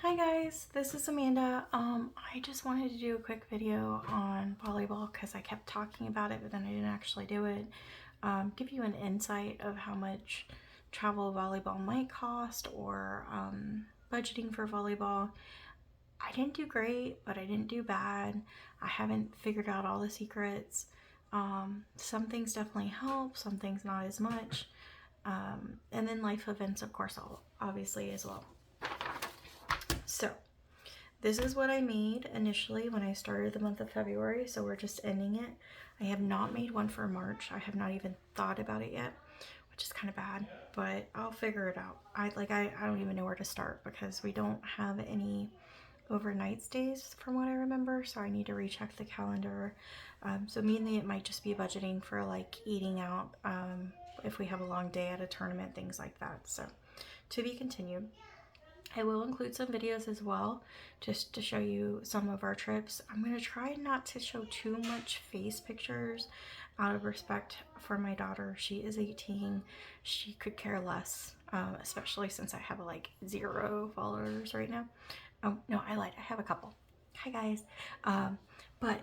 Hi guys, this is Amanda. I just wanted to do a quick video on volleyball because I kept talking about it, but then I didn't actually do it. Give you an insight of how much travel volleyball might cost or budgeting for volleyball. I didn't do great, but I didn't do bad. I haven't figured out all the secrets. Some things definitely help, some things not as much. And then life events, of course, obviously as well. So this is what I made initially when I started the month of February, so we're just ending it. I have not made one for March. I have not even thought about it yet, which is kind of bad, but I'll figure it out. I don't even know where to start because we don't have any overnight stays from what I remember, so I need to recheck the calendar. So mainly it might just be budgeting for like eating out if we have a long day at a tournament, things like that. So to be continued. I will include some videos as well, just to show you some of our trips. I'm going to try not to show too much face pictures out of respect for my daughter. She is 18. She could care less, especially since I have like 0 followers right now. Oh, no, I lied. I have a couple. Hi, guys. But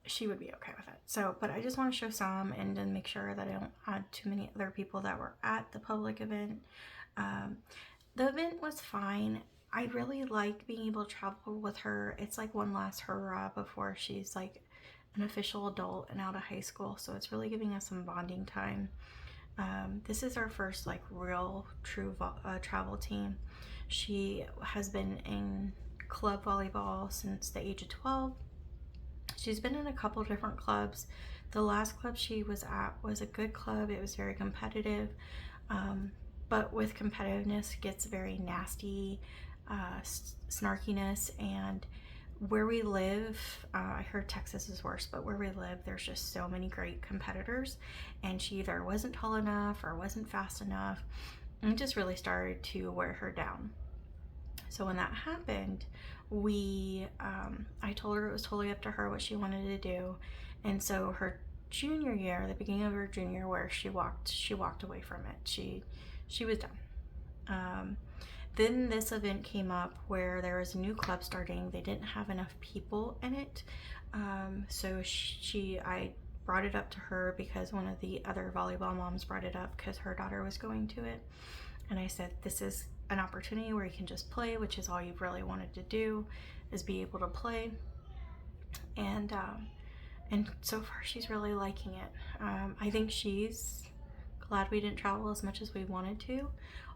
she would be okay with it. So, but I just want to show some and then make sure that I don't add too many other people that were at the public event. The event was fine. I really like being able to travel with her. It's like one last hurrah before she's like an official adult and out of high school. So it's really giving us some bonding time. This is our first like real true travel team. She has been in club volleyball since the age of 12. She's been in a couple different clubs. The last club she was at was a good club. It was very competitive. But with competitiveness gets very nasty, snarkiness, and where we live, I heard Texas is worse, but where we live, there's just so many great competitors, and she either wasn't tall enough or wasn't fast enough, and it just really started to wear her down. So when that happened, I told her it was totally up to her what she wanted to do, and so her junior year, the beginning of her junior, where she walked away from it. She was done. Then this event came up where there was a new club starting. They didn't have enough people in it, so I brought it up to her because one of the other volleyball moms brought it up because her daughter was going to it, and I said, this is an opportunity where you can just play, which is all you've really wanted to do, is be able to play. And so far she's really liking it. I think she's glad we didn't travel as much as we wanted to.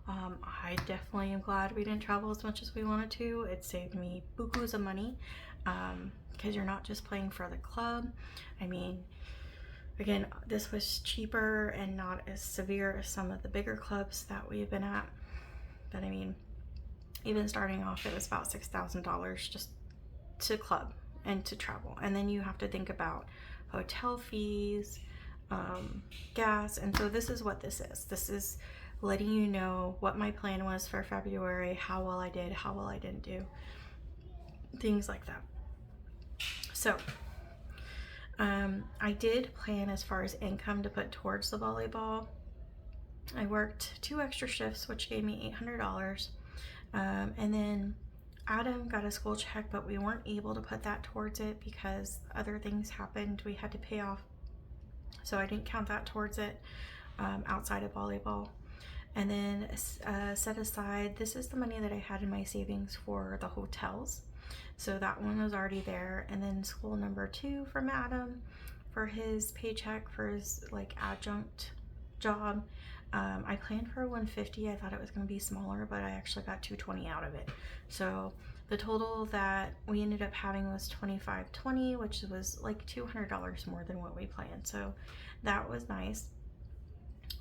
I definitely am glad we didn't travel as much as we wanted to. It saved me bukus of money because you're not just playing for the club. I mean, again, this was cheaper and not as severe as some of the bigger clubs that we've been at. But I mean, even starting off, it was about $6,000 just to club and to travel. And then you have to think about hotel fees, gas. And so this is what this is. This is letting you know what my plan was for February, how well I did, how well I didn't do, things like that. So I did plan as far as income to put towards the volleyball. I worked 2 extra shifts, which gave me $800. And then Adam got a school check, but we weren't able to put that towards it because other things happened we had to pay off. So I didn't count that towards it outside of volleyball. And then set aside, this is the money that I had in my savings for the hotels. So that one was already there. And then school number 2 from Adam for his paycheck for his like adjunct job. I planned for $150. I thought it was going to be smaller, but I actually got $220 out of it. So the total that we ended up having was $25.20, which was like $200 more than what we planned. So that was nice.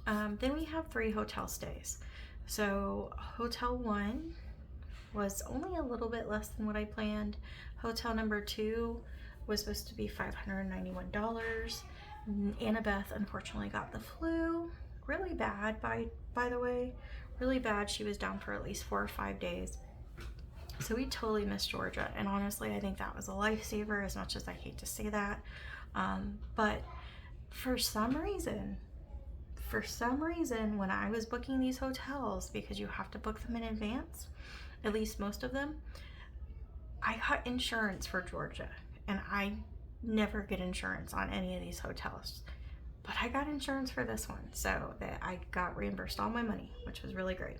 Then we have 3 hotel stays. So hotel 1 was only a little bit less than what I planned. Hotel number 2 was supposed to be $591. Annabeth unfortunately got the flu. Really bad, by the way. Really bad. She was down for at least 4 or 5 days. So we totally missed Georgia. And honestly, I think that was a lifesaver, as much as I hate to say that. But for some reason, for some reason, when I was booking these hotels, because you have to book them in advance, at least most of them, I got insurance for Georgia, and I never get insurance on any of these hotels. But I got insurance for this one, so that I got reimbursed all my money, which was really great.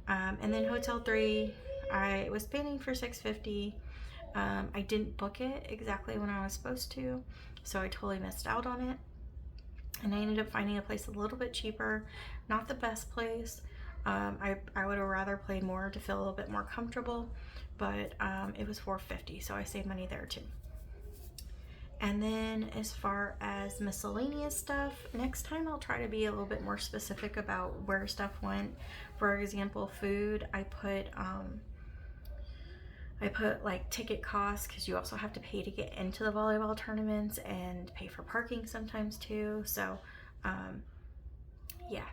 And then Hotel 3, I was paying for $650. I didn't book it exactly when I was supposed to, so I totally missed out on it. And I ended up finding a place a little bit cheaper, not the best place. I would have rather played more to feel a little bit more comfortable, but it was $450, so I saved money there too. And then as far as miscellaneous stuff, next time I'll try to be a little bit more specific about where stuff went. For example, food, I put like ticket costs, because you also have to pay to get into the volleyball tournaments and pay for parking sometimes too. So yeah,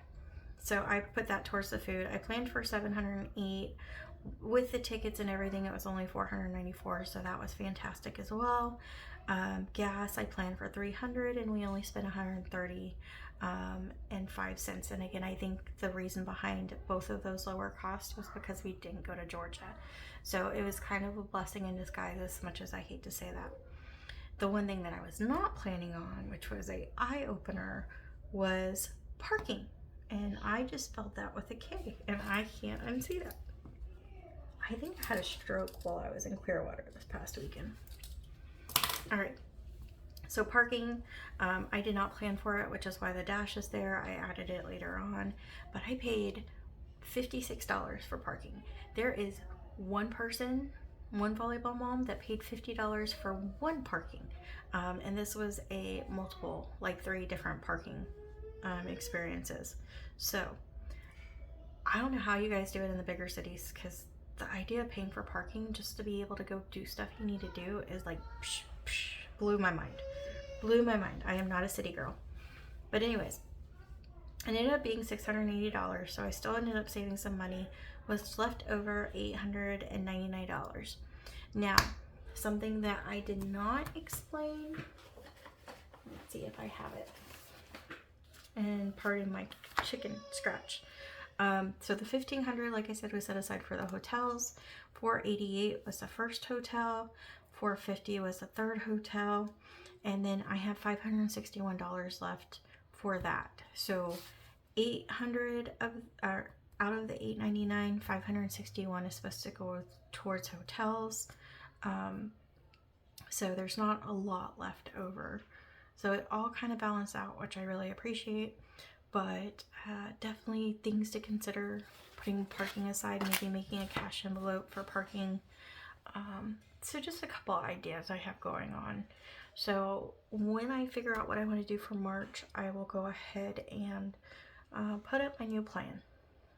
so I put that towards the food. I planned for $708. With the tickets and everything, it was only $494, so that was fantastic as well. Gas, I planned for $300, and we only spent $130 and 5 cents. And again, I think the reason behind both of those lower costs was because we didn't go to Georgia. So it was kind of a blessing in disguise, as much as I hate to say that. The one thing that I was not planning on, which was a eye-opener, was parking. And I just spelled that with a K, and I can't unsee that. I think I had a stroke while I was in Clearwater this past weekend. All right, so parking, I did not plan for it, which is why the dash is there. I added it later on, but I paid $56 for parking. There is one person, one volleyball mom, that paid $50 for one parking. And this was a multiple, like 3 different parking experiences. So I don't know how you guys do it in the bigger cities, because the idea of paying for parking just to be able to go do stuff you need to do is like blew my mind. I am not a city girl. But anyways, it ended up being $680, so I still ended up saving some money. Was left over $899. Now, something that I did not explain, let's see if I have it, and pardon my chicken scratch. So the $1,500, like I said, was set aside for the hotels. $488 was the first hotel. $450 was the third hotel. And then I have $561 left for that. So $800 out of the $899, $561 is supposed to go towards hotels. So there's not a lot left over. So it all kind of balanced out, which I really appreciate. But definitely things to consider: putting parking aside, maybe making a cash envelope for parking. So just a couple ideas I have going on. So when I figure out what I want to do for March, I will go ahead and put up my new plan.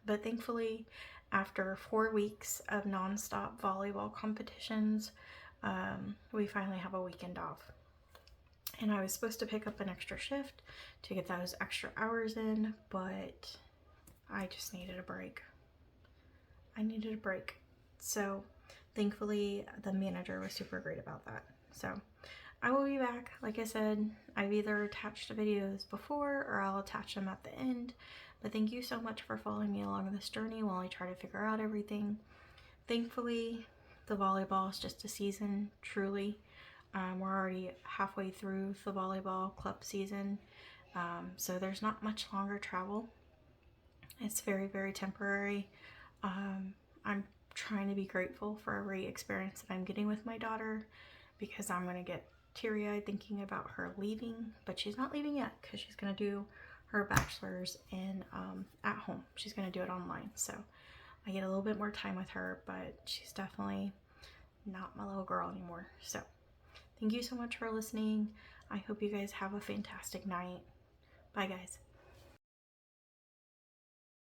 But thankfully, after 4 weeks of nonstop volleyball competitions, we finally have a weekend off. And I was supposed to pick up an extra shift to get those extra hours in, but I just needed a break. So thankfully, the manager was super great about that. So I will be back. Like I said, I've either attached the videos before or I'll attach them at the end. But thank you so much for following me along this journey while I try to figure out everything. Thankfully, the volleyball is just a season, truly. We're already halfway through the volleyball club season, so there's not much longer travel. It's very, very temporary. I'm trying to be grateful for every experience that I'm getting with my daughter, because I'm going to get teary-eyed thinking about her leaving, but she's not leaving yet, because she's going to do her bachelor's in at home. She's going to do it online, so I get a little bit more time with her, but she's definitely not my little girl anymore. So thank you so much for listening. I hope you guys have a fantastic night. Bye, guys.